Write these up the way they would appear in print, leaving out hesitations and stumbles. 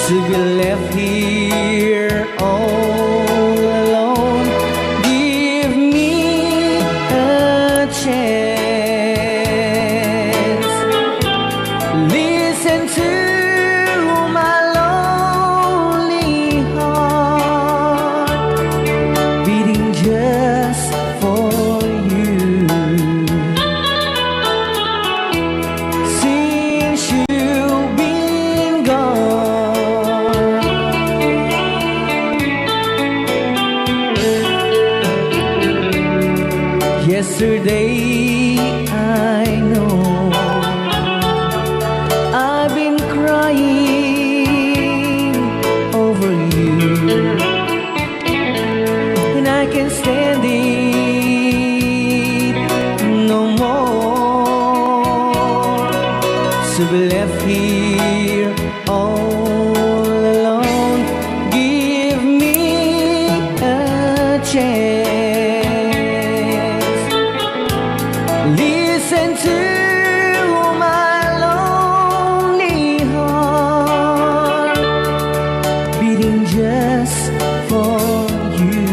to be left here all alone. Give me a chance. Listen to my lonely heart beating just for you. Since you've been gone, yesterday I know I've been crying over you, and I can't stand it no more. To be left here all alone. Give me a chance. Listen to my lonely heart beating just for you.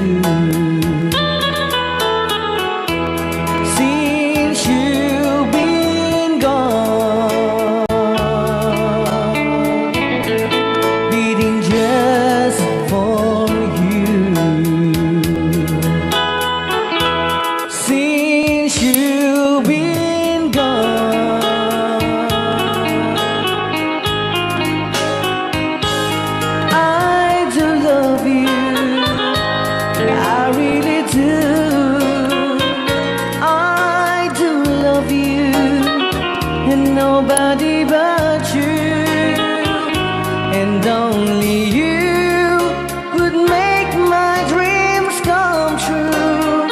Since you've been gone, beating just for you. Since you've been gone, I do love you, I really do. I do love you, and nobody but you, and only you could make my dreams come true,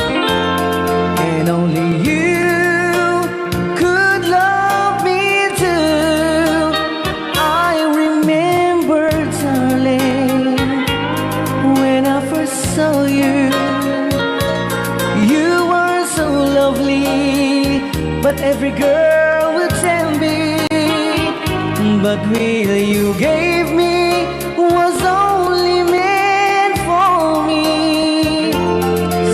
and only you could love me too. I remember, darling, when I first saw you, you were so lovely, but every girl would tell me, but will you gave me was only meant for me.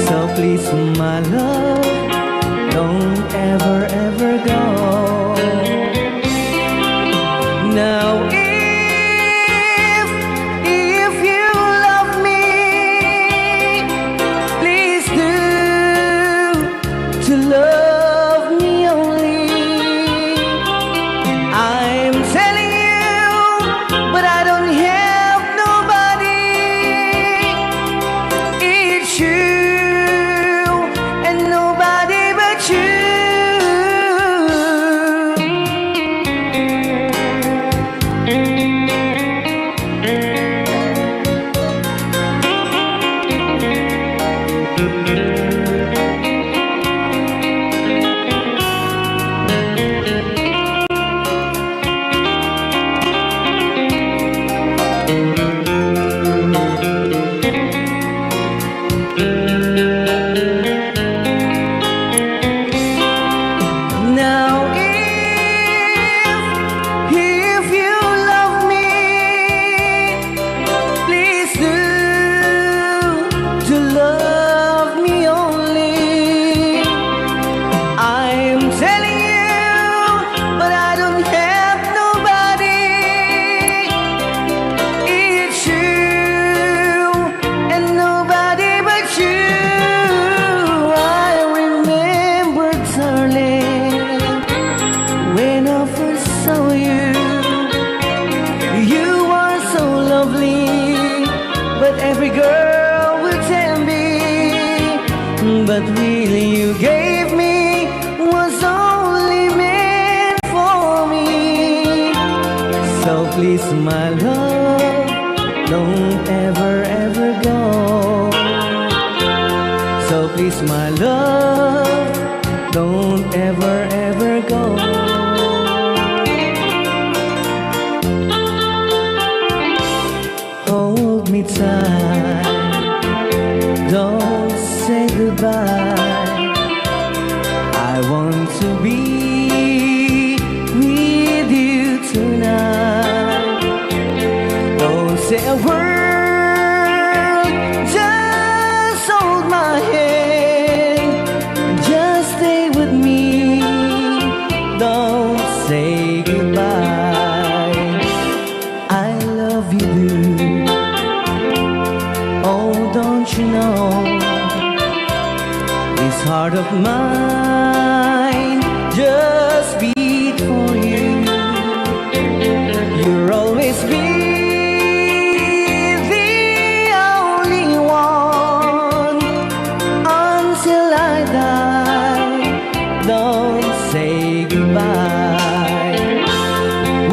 So please, my love, don't ever, ever go. Now if you love me, please do to love me only. I'm telling you, but I don't have nobody. It's you and nobody but you. Now if you love me, please do to love me only. I'm telling you, but I don't have nobody. It's you and nobody but you. I remember, darling, when I first saw you, you were so lovely, but every girl would tell me, but really you gave me was only meant for me. So please, my love, don't ever, ever go. So please, my love, don't ever, ever go. Hold me tight, don't say goodbye. I want to be with you tonight. Oh, say a word, just hold my hand, just stay with me, don't say goodbye. I love you, blue. Oh, don't you know, this heart of mine just beat for you. You'll always be the only one until I die. Don't say goodbye.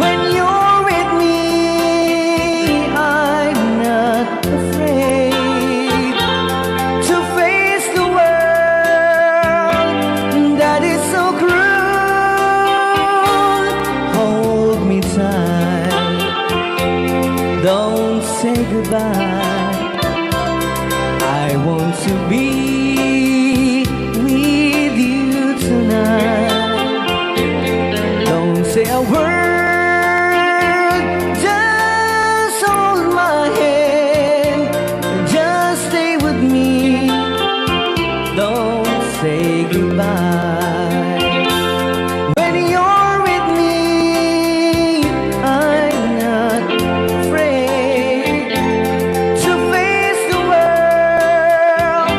When you're with me, I'm not afraid to face the world that is so cruel. Hold me tight, don't say goodbye. I want to be with you tonight. Don't say a word, just hold my hand, just stay with me, don't say goodbye. When you're with me, I'm not afraid to face the world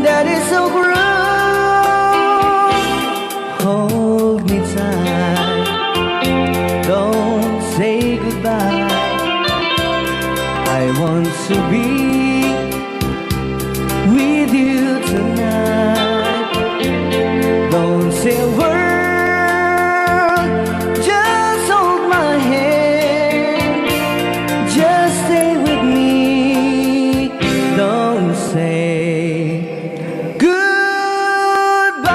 that is so cruel. Hold me tight, don't say goodbye. I want to be with you tonight. Don't say a word, just hold my hand, just stay with me, don't say goodbye.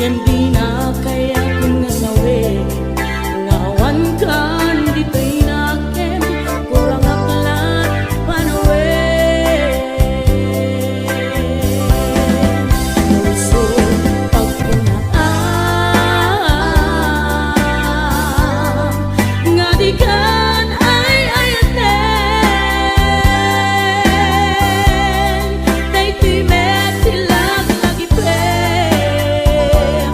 Yan di na kaya kung nasawi ngawan kan di pinakem kurang aklat panawe so pagkunaan nga di kan ay ayaten day timet silag lagi prem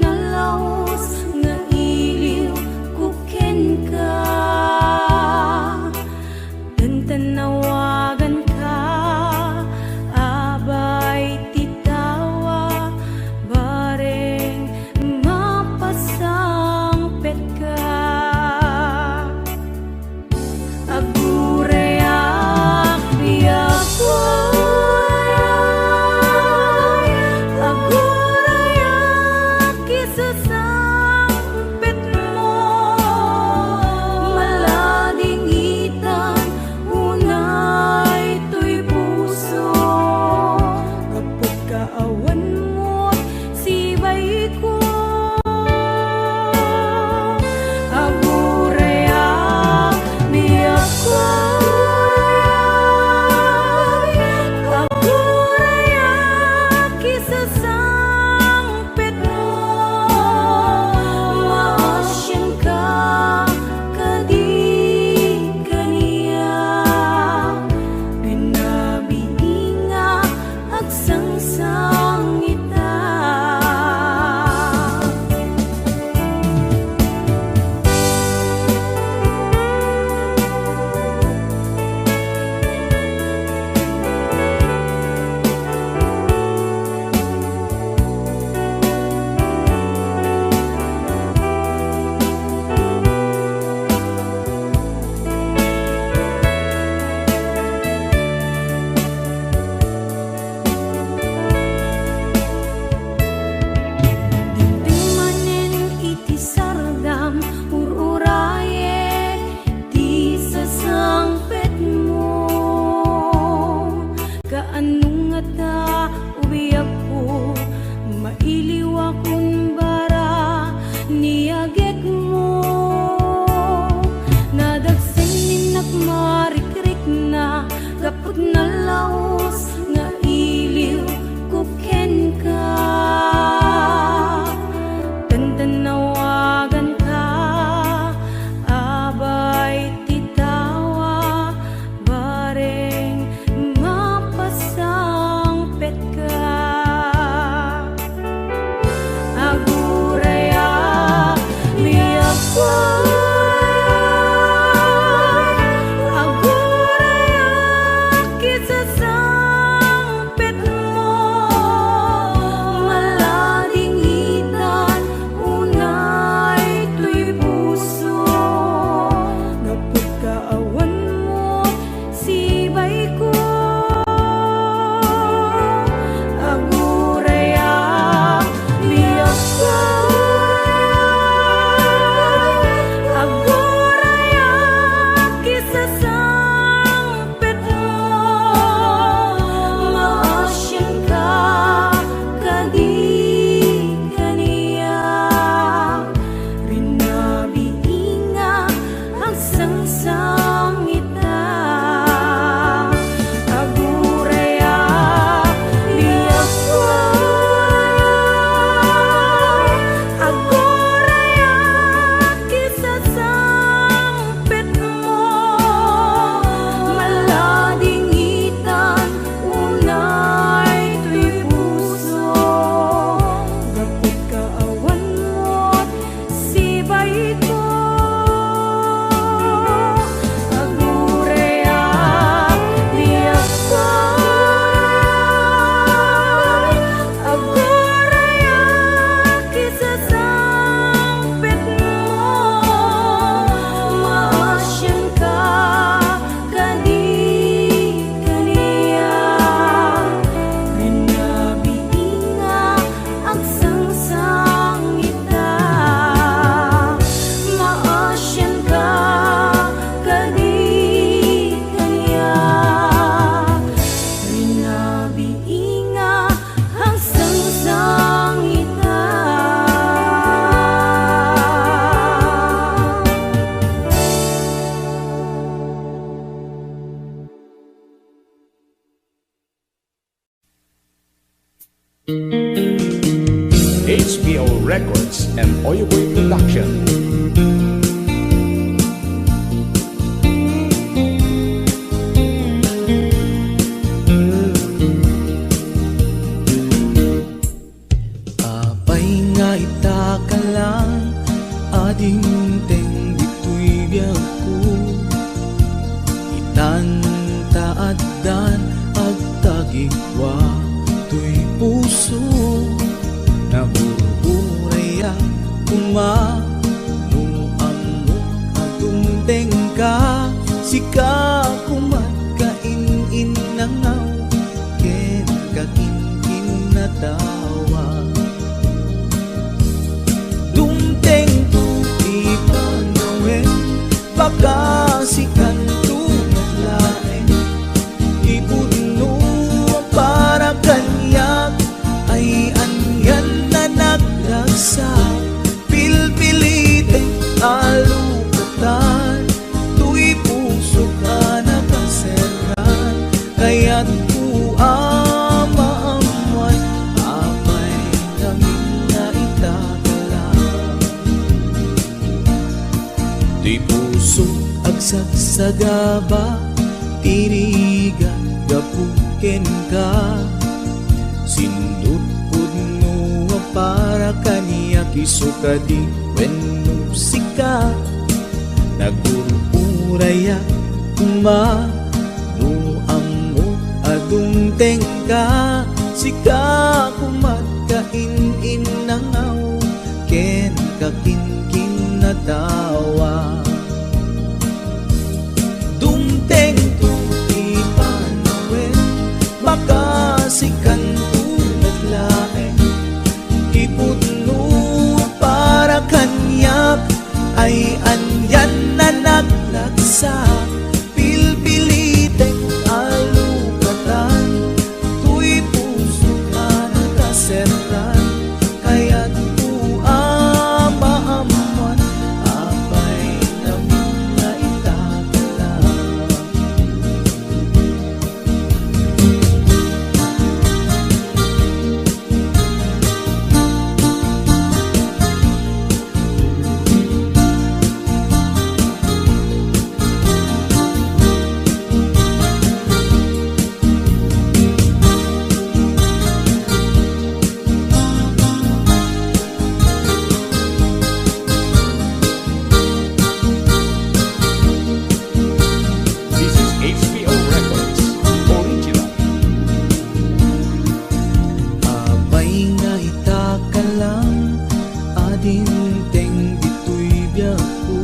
nalaos nga iliw kuken ka. Tantanawagan ka, abay titawa, bareng mapasangpet ka. Agureak biyak Agurayak isasangpet mo, maladingitan unay to'y puso. Kapag kaawan mo't sibay ko, Agurayak biyak Agurayak isasangpet mo, maasyan ka kadi kaniya. Pinabiinga agsangsang ita. Tingmanen iti sardam ururaye di sasangpet mo. Kaanong nga ta ubiyak ko, mailiw akong bara niyagek mo. Nadagsen nagmarikrik na kapag nalaos nga iliw kuken ka. Tantanawagan ka, abay titawa, bareng mapasangpet ka. Agurayak biyak Agurayak isasangpet mo, maladingitan unay to'y puso. Kapag kaawan mo sibay ko, Agurayak biyak Agurayak isasangpet mo, maasyan ka kadi kaniya. Rinabiinga agsangsang ita. Agurayak biyak Agurayak isasangpet mo, maladingitan unay to'y puso. Kapag kaawan mo't sibay ko, Agurayak biyak Agurayak isasangpet mo, maasyan ka kadi kaniya. Pinabiinga agsangsang ita, maasyan ka kadi kaniya. Pinabiinga agsangsang ita. HBO Records and Oyoboy Production. Abay nga ita lang ading teng dito'y biyag ko. Itan taaddan ag tagigwa to'y puso na buray kuma nung amo agumteng ka sika kumat kain nangaw ken kakin natawa dumteng tu di panawen baka sikan tu naglaeng ibudno para kanyak ay anyan na nagragsa pilpilite alukatan tu'y puso ka nakaseran kaya't ku amaamuan apay namin na itagalan tu'y puso agsagsagaba tirigan gapuken ka sindut pudno para kaniya kisukadi wenno sika nagururaya kuma no amo adung tengka sika kumat kain nangaw ken kakin natawa dumteng tu ipanawen baka sikan tu naglaeng ipudno para kanyak ay anyan na naglagsa pilpilitek alukatan tu'y puso ka nakaseran kaya't ku amaamuan apay namin na itagalan This is HBO Records Original. apay nga itakalang ading teng dito'y biyag ko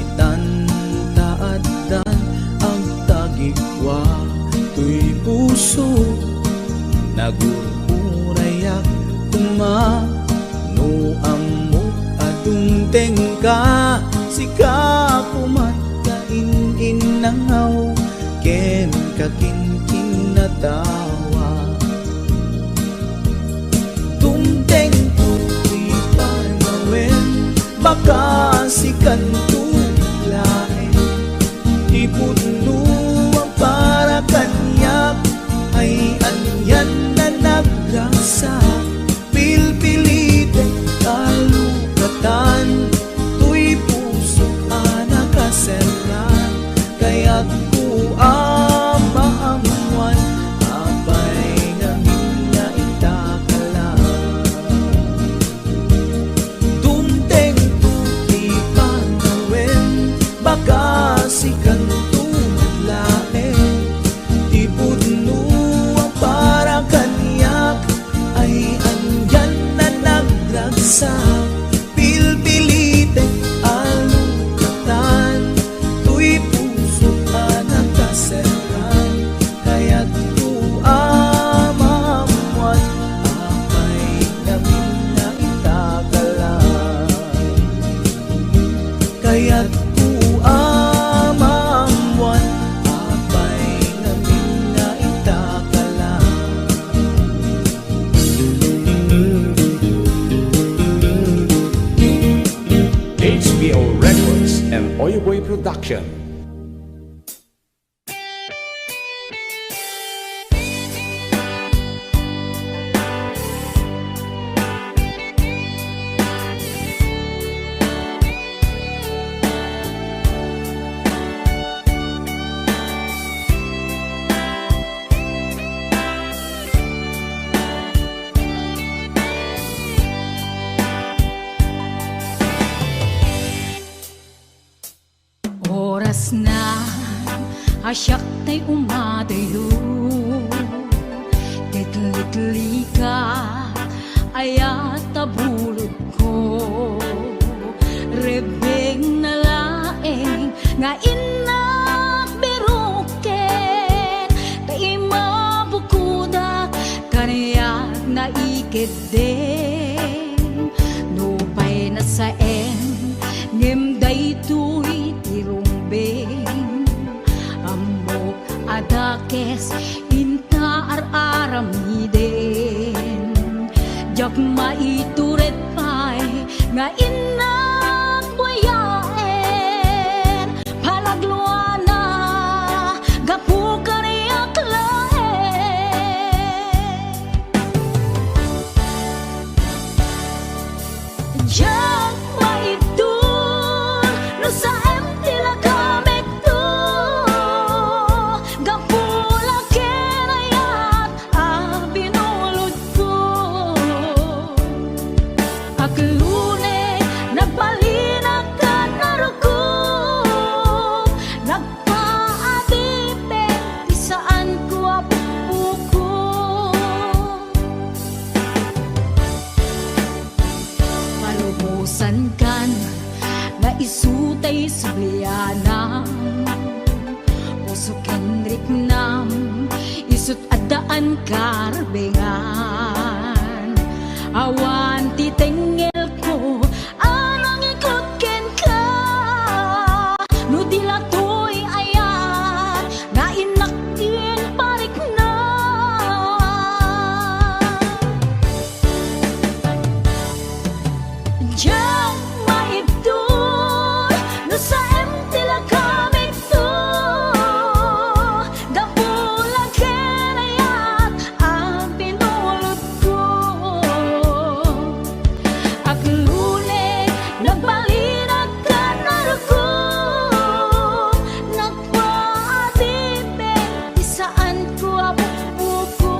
itan taaddan ang tagigwa to'y puso nagururayak kuma no amo adung tengka sika kumat kain nangaw ken kakin natawa dumteng tu'y panawen baka sikan tu laeng ipudno ang para kanyak ay anyan na nagragsa pilpilite kalukatan tu'y puso ka nakaseran kaya't ku amaamuan apay namin na itakalan dumteng tu'y panawen baka sikan tu naglaeng ipudno ang para kanyak ay anyan na nagragsa pilpilite alukatan tu'y puso ka nakaseran kaya't ku amaamuan apay namin na itagalan kaya't ku amaamuan apay namin na itagalan HBO Records and Oyoboy Production. asyak tay umadayo Litli ka ayat tabulod ko Rebeng na laeng nga inak biruken Kay mabukuda kaniyag na ikideng Nupay na saen ngimday tuy tirumbeng Amok adakes inta ar-aramiden Jak maituret pay nga inak buyaen Palagluana gapu kaniyak laen Jak maitur no sa empty la kamek to Gapula kenayat binulod ko Aklune nagbalinag ka naruko Nagpaadipe di saan ko apuko Malubusan kan na isutay sublianam Puso kenrik nam isut adaan karbengan Awan titengel ko anang ikot ken ka No dilatoy ayan nga inaktin parik na Diyan maibdol no sa empty la kamig to Gapula kenayat ang pinulot ko Aklune nagbalinag ka naruko Nagpaadipe di saan ko apupuko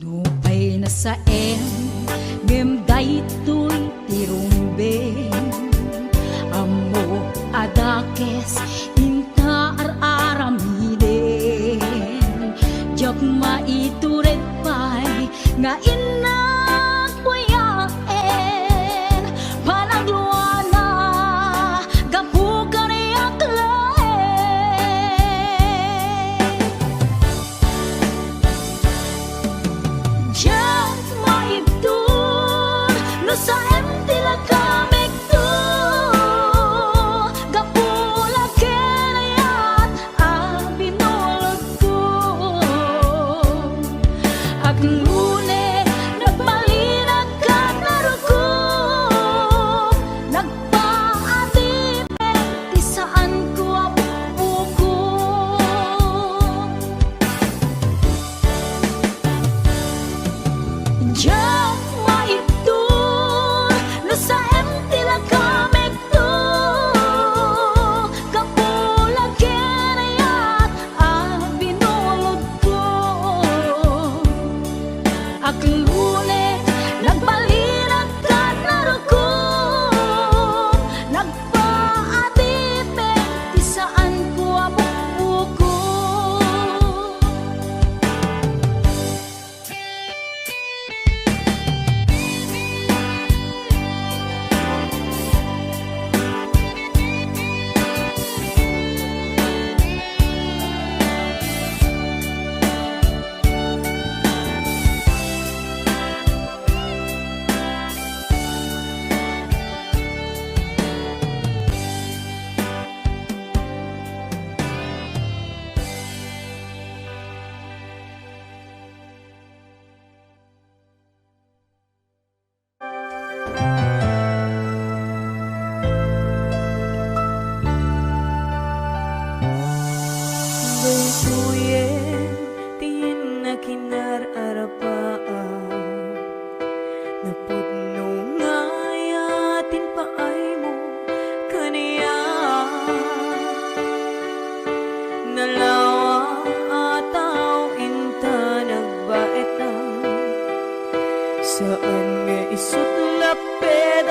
Nupay na saen Gemday tuy tirumbeng Amo adakes inta ar-aramiden Jak maituret pay nga inak buyaen Panagluana gapu kaniyak laen Diyan maibdol no sa empty la kamig to Gapula kenayat ang binulod ko Aklune nagbalinag ka naruko Nagpaadipe di saan ko apupuko Diyan maibdol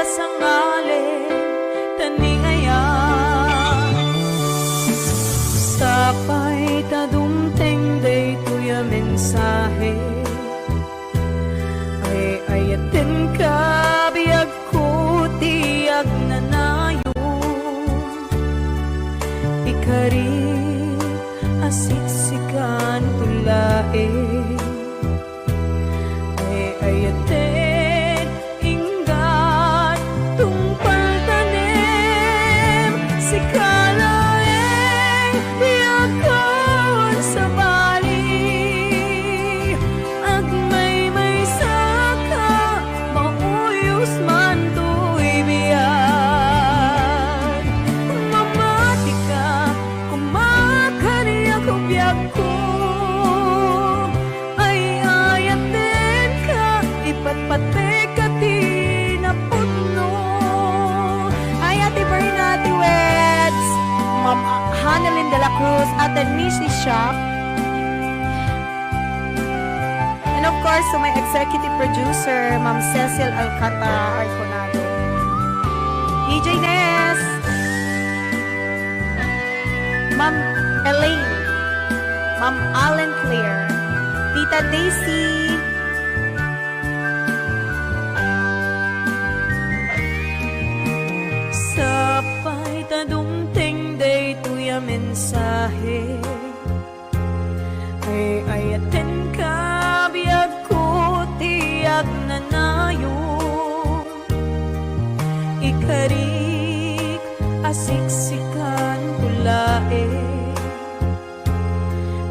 kasangalin taningayan. Sapay tadumteng day tuya mensahe ay ayaten ka biyag ko tiyag nanayon. Ikari asiksikan tulae ay ayaten inggat tungpal tanem si kalaeng biyakon sa bali agmay saka mauyos man to'y biyan. Mamati ka kumakani ako biyak ko ay ayaten ka ipatpate ka tinaputno. Ay Ate Bernati Weds, Ma'am Hanelin de la Cruz at the Nishi Shop, and of course to my executive producer Ma'am Cecil Alcantara Arconado, DJ Ness, Ma'am Elaine, Ma'am Allen Claire, Tita Daisy, sapay tadumteng day tuya mensahe ay ayaten ka biyag ko tiyag nanayon. Ikarik asiksikan tulae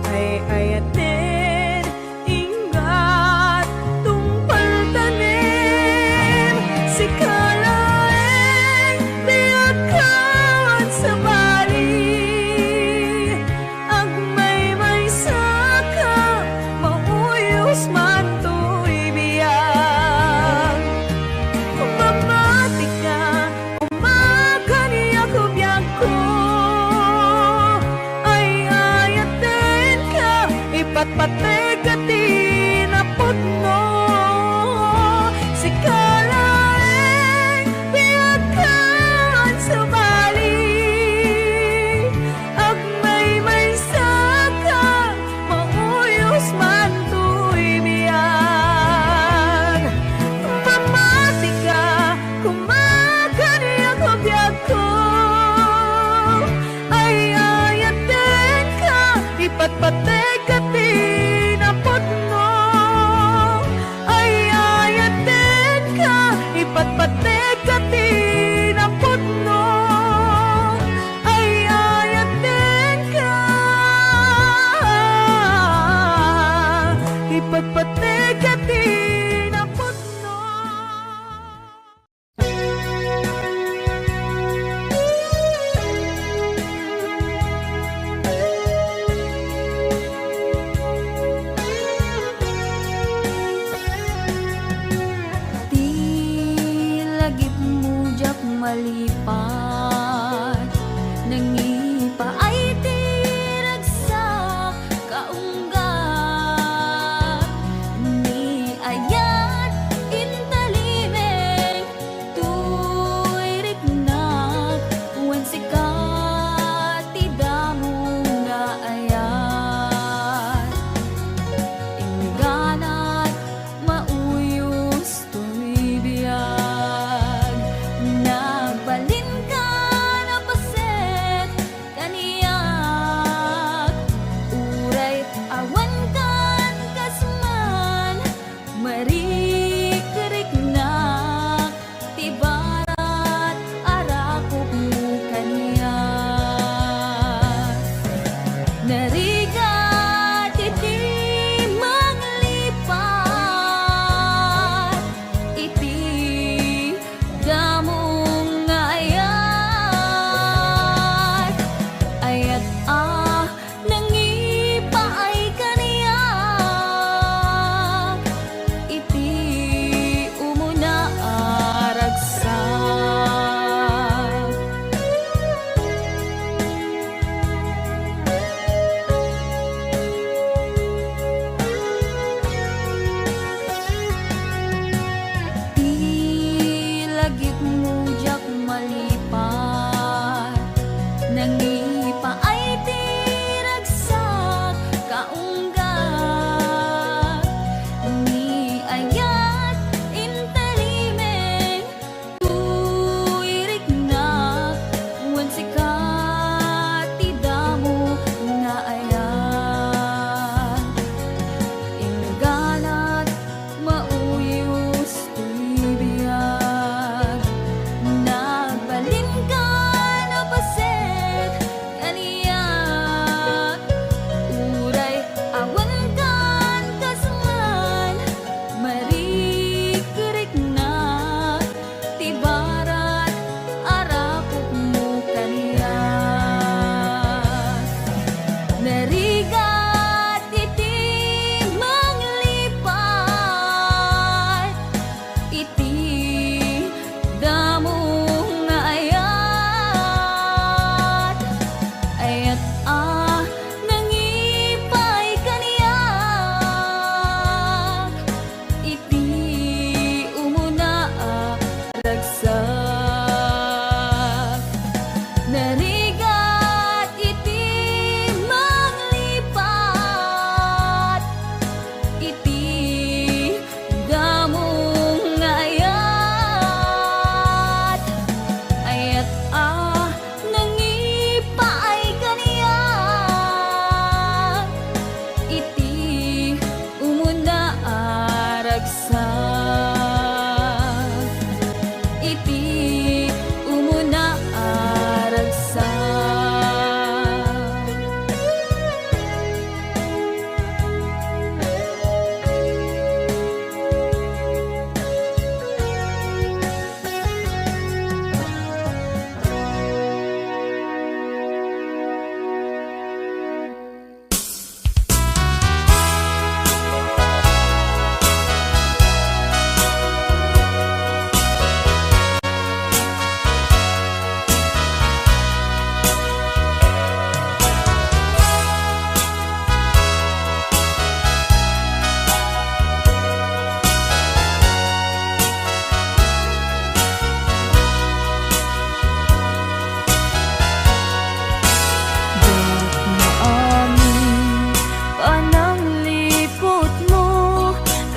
ay ayaten inggat tungpal tanem si kalaeng biyagkan sa bali agmay saka mauyos man to'y biyag. Mamati ka kumakani ako biyak ko ay ayaten ka ipatpate ka tinaputno si kalaeng biyagkan sa bali agmay saka mauyos man to'y biyag. Mamati ka kumakani ako biyak ko ay ayaten ka ipatpate ka tinaputno ay ayaten ka ipatpate ka tinaputno ay ayaten ka ipatpate ka tinaputno. Di lagip mujak malipat nangipa ay tiragsak kaunggat ni ayat intalimeng tuy riknak wen sikat tidamong nga ayat ingganat mauyos to'y biyag nagbalik iti umuna aragsak.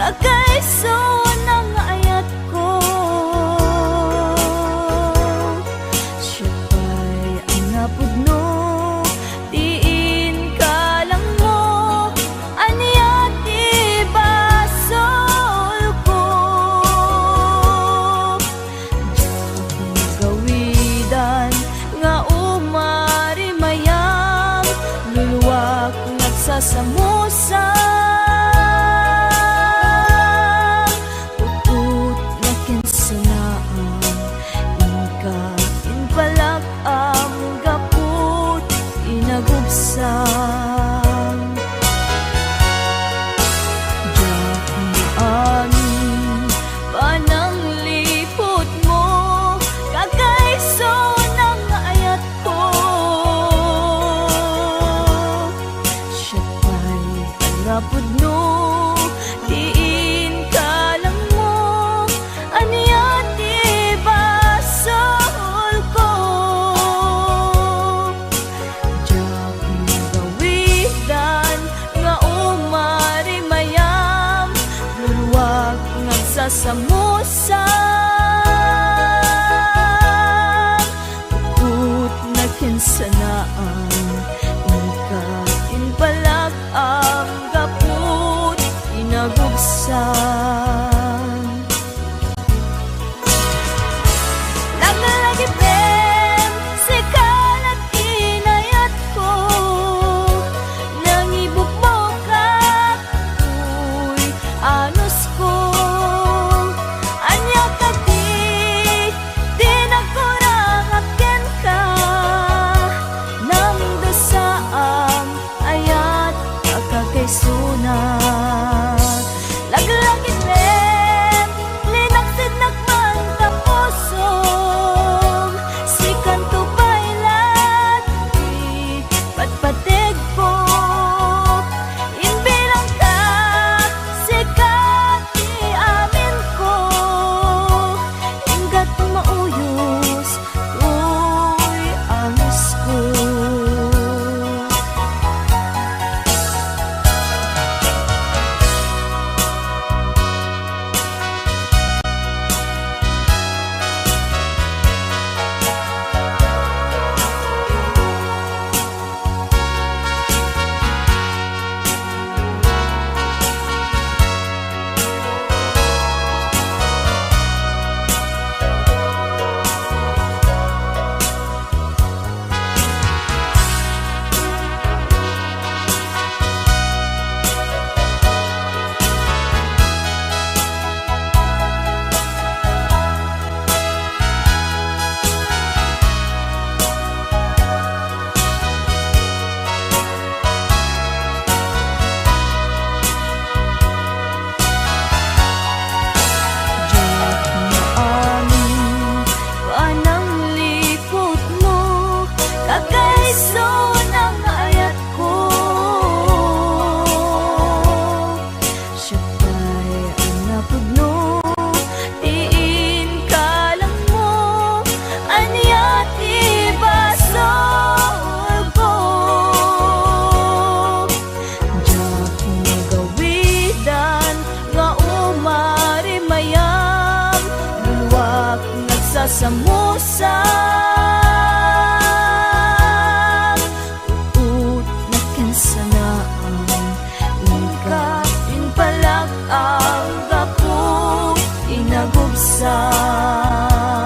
Kagayso ng ayat ko, siya pa'y ang napudno, diin ka lang mo, aniya ti basol ko. Diyak gawidan nga umari mayam, luluwak nagsasamusa. Napudno, diin ka lang mo, aniya ti basol ko. Diyak magawidan nga umari mayam, luluwag nagsasamusa. Put na kinsanaan, ikain palag ang gaput inagubsan. Lagi pem sekalat inayat ko, nangibuk mo ka uy anos ko. Anya ka di nagkurang akin ka, nang dosaam ayat kakakaysuna. Laglagit lem, linaksid nagman tapusom, sikan to bailat, patpatig ko. Inbilang ka, sikat di amin ko, hinggat mauyos, uy amis ko. sa musang uut na kansanaan ika inpalag ang gapu inagubsan.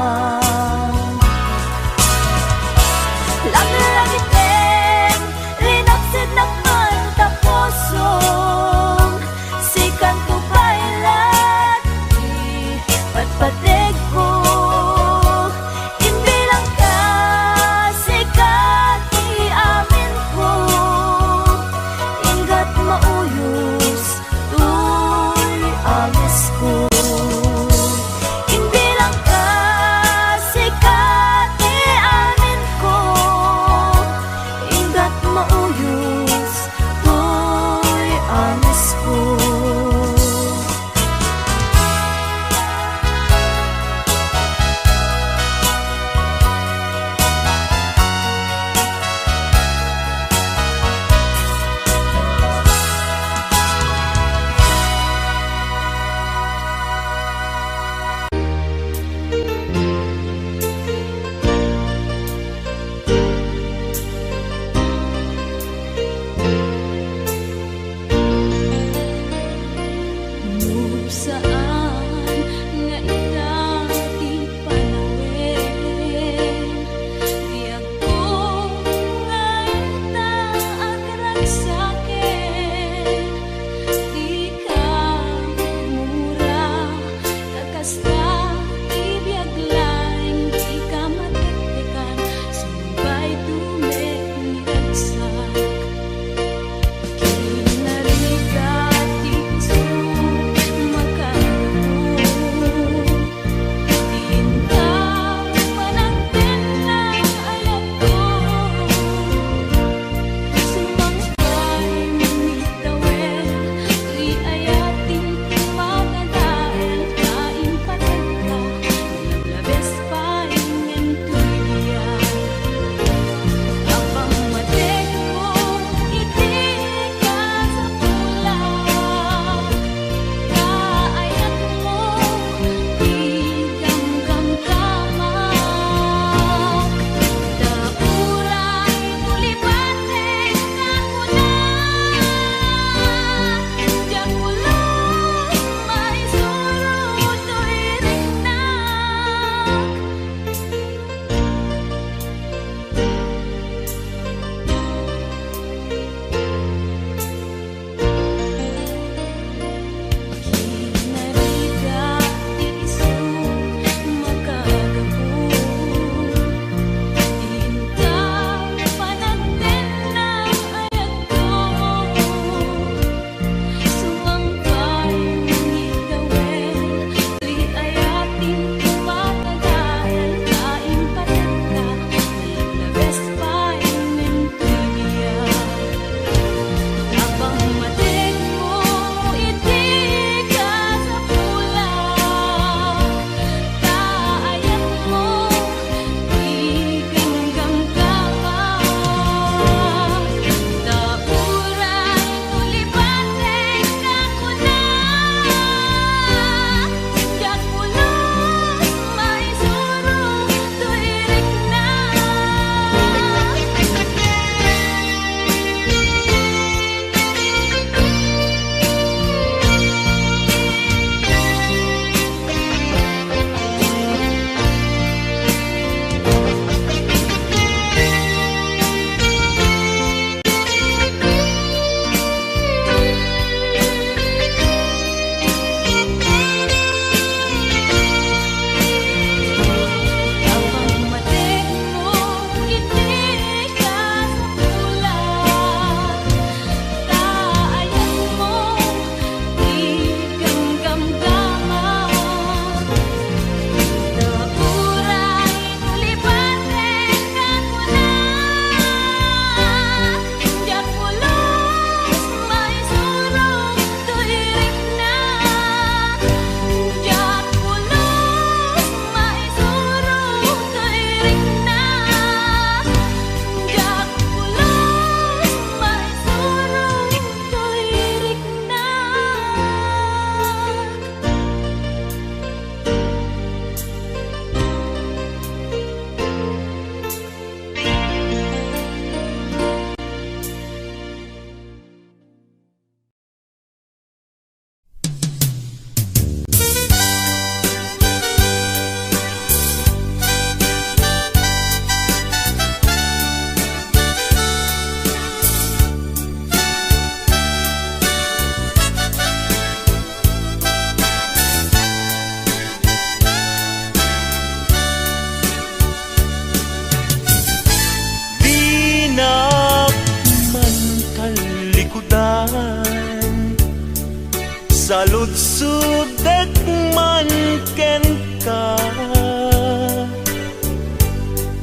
Saludsudek man ken ka,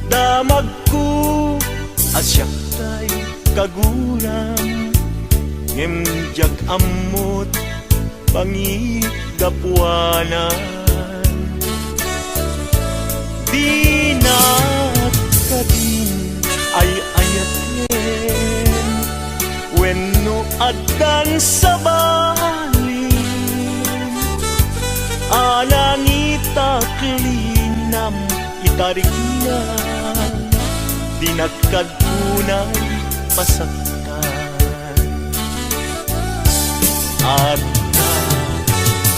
damag ko asyak tay kaguram, ngimjag amot pangigapuanan. Di na kadin ay ayaten, wenno adan sa balin, anangita klinam itarignan, di nagkadunay pasaktan. At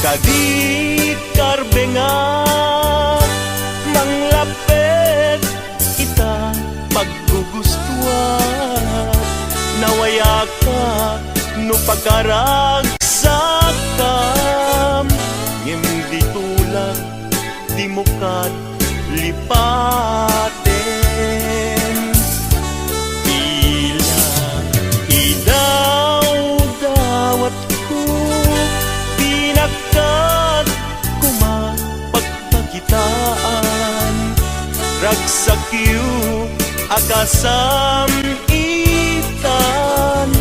kadit karbengan, manglapet ita paggugustuhan, nawaya ka no pagkaragsakam, ngimdi tulak di mukat lipaten. Tila idaw-dawat ko, pinagkat kumapagpagitaan, ragsakyu akasam itan,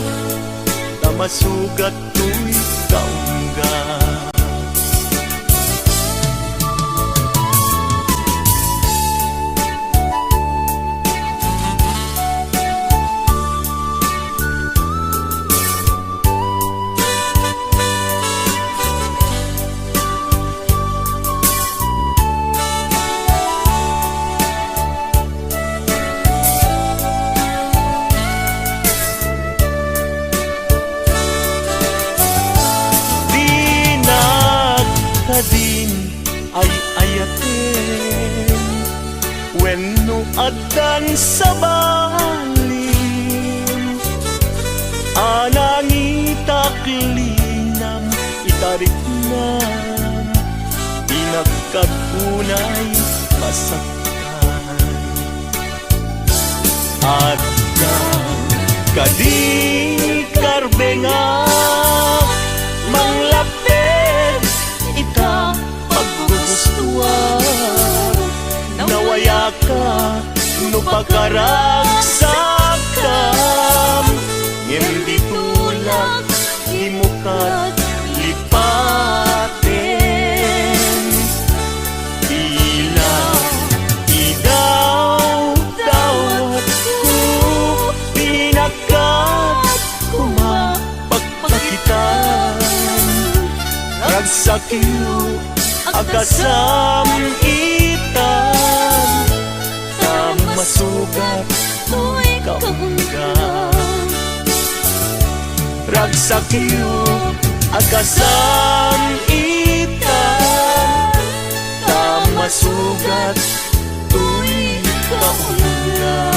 tamasugat to'y kaungga. Din ay ayaten, wenno adan sa balin, anangita klinam itariknam, pinagkatunay masaktan. At kadi karbengan, manglapit ita paggugustuhan, nawaya ka no pagkaragsakam, ngimdi tulak imukat lipaten. Tila idaw-dawat ko, pinakat kumapagpakitan, ragsakyu akasam itan, tamasugat to'y kaungga. Ragsakyu akasam itan, tamasugat to'y kaungga.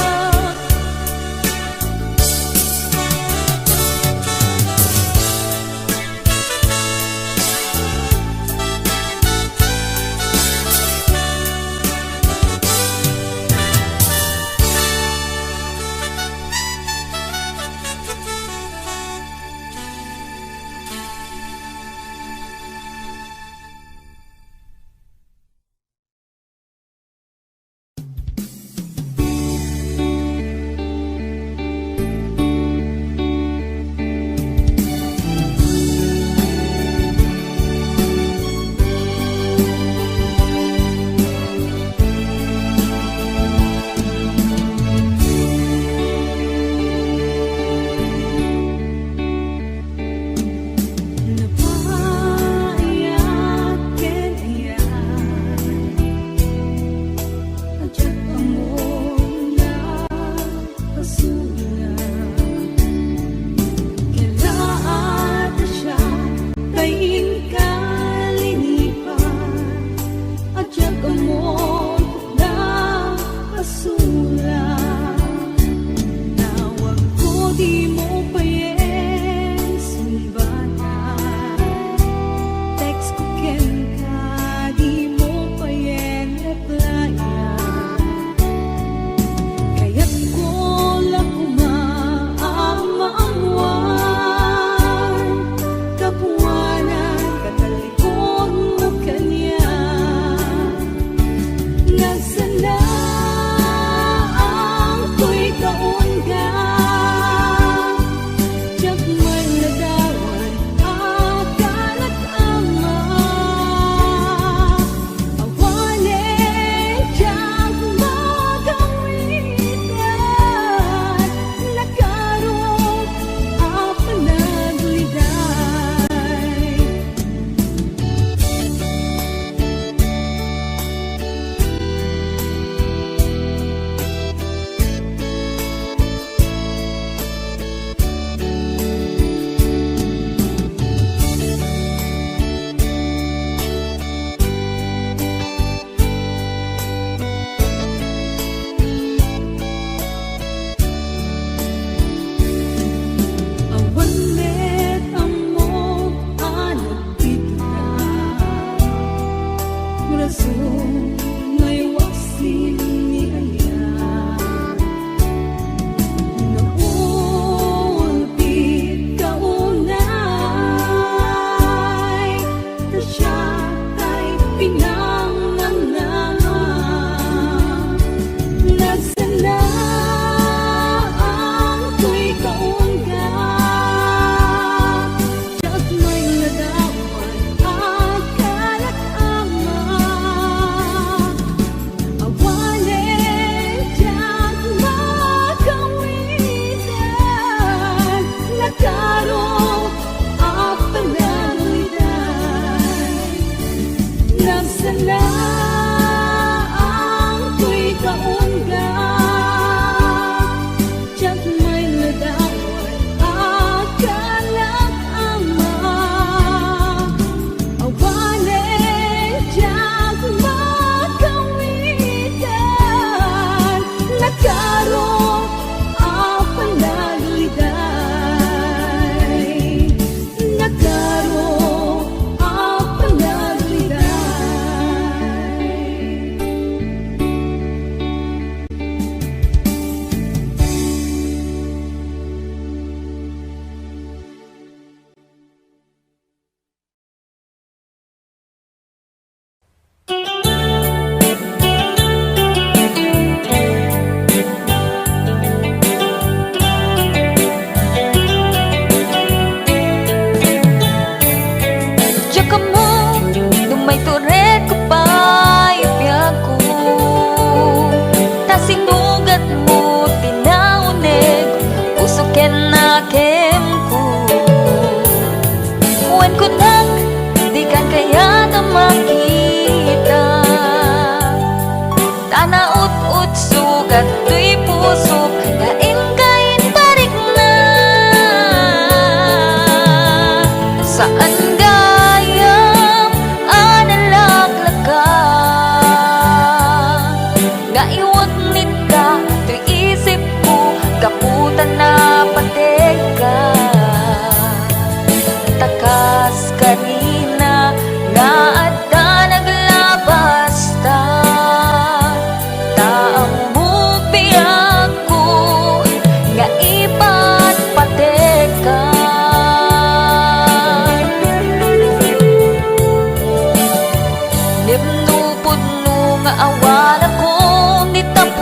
awan akong ditapuson,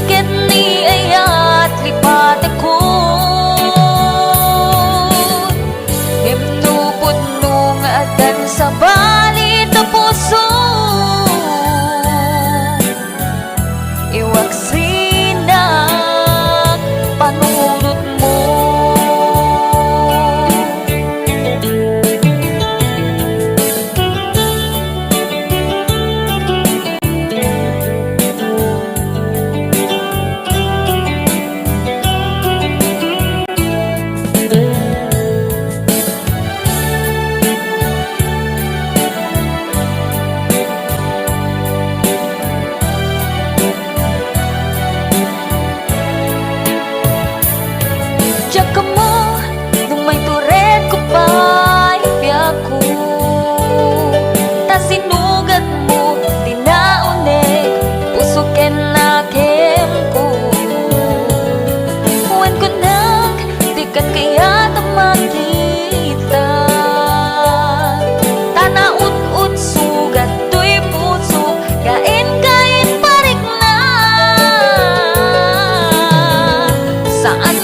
ket ni ayat lipat ako. Himnupod nung adan sa balit na puso, iwagsinak panunot mo. Diyak ka mo, nung may turet ko pa'y biyak ko, ta sinugat mo, tinaunig, puso ken nakem ko. Huwan ko nang, di kan kaya makita, tanaut-ut sugat to'y puso, kain-kain parik na. Saan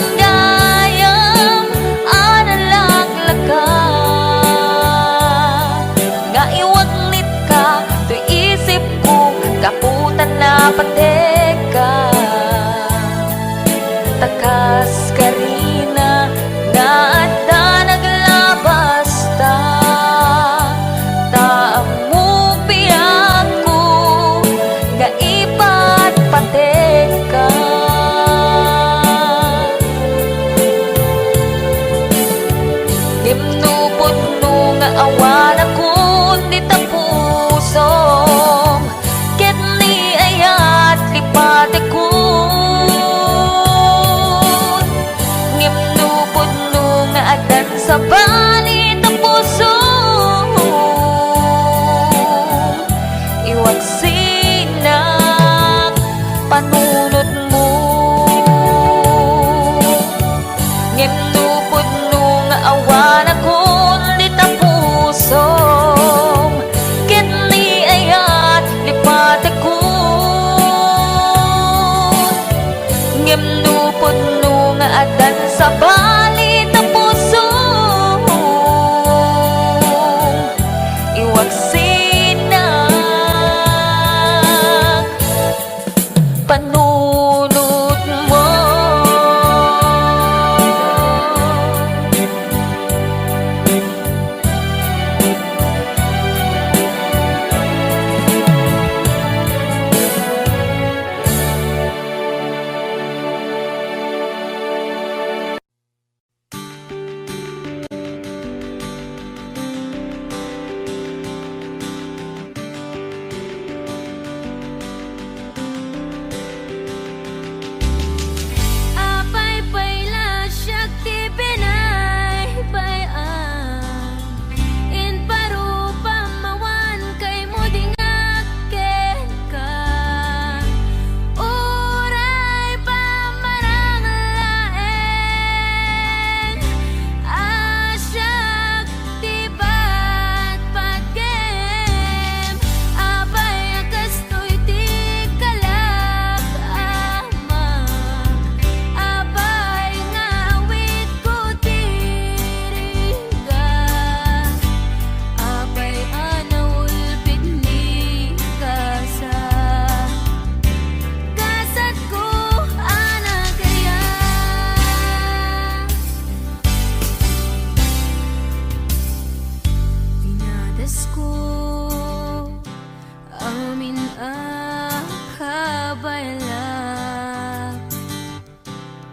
kaputan na pateka, takas karina na adda naglabas ta, taamu piyak ko nga ipat pateka. Himnupod nung awan akong ditapuson, lipat ako. Ngimnupod nung adan sa balit na puso, iwagsinak panunot mo. Ngimnupod nung awan akong ditapuson, ket ni ayat lipat ako. Ngimnupod nung adan sa balit na puso, iwagsinak panunot mo.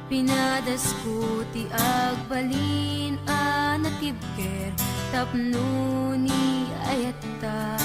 Pinadas ko ti agbalin a natibker tapno ni ayata.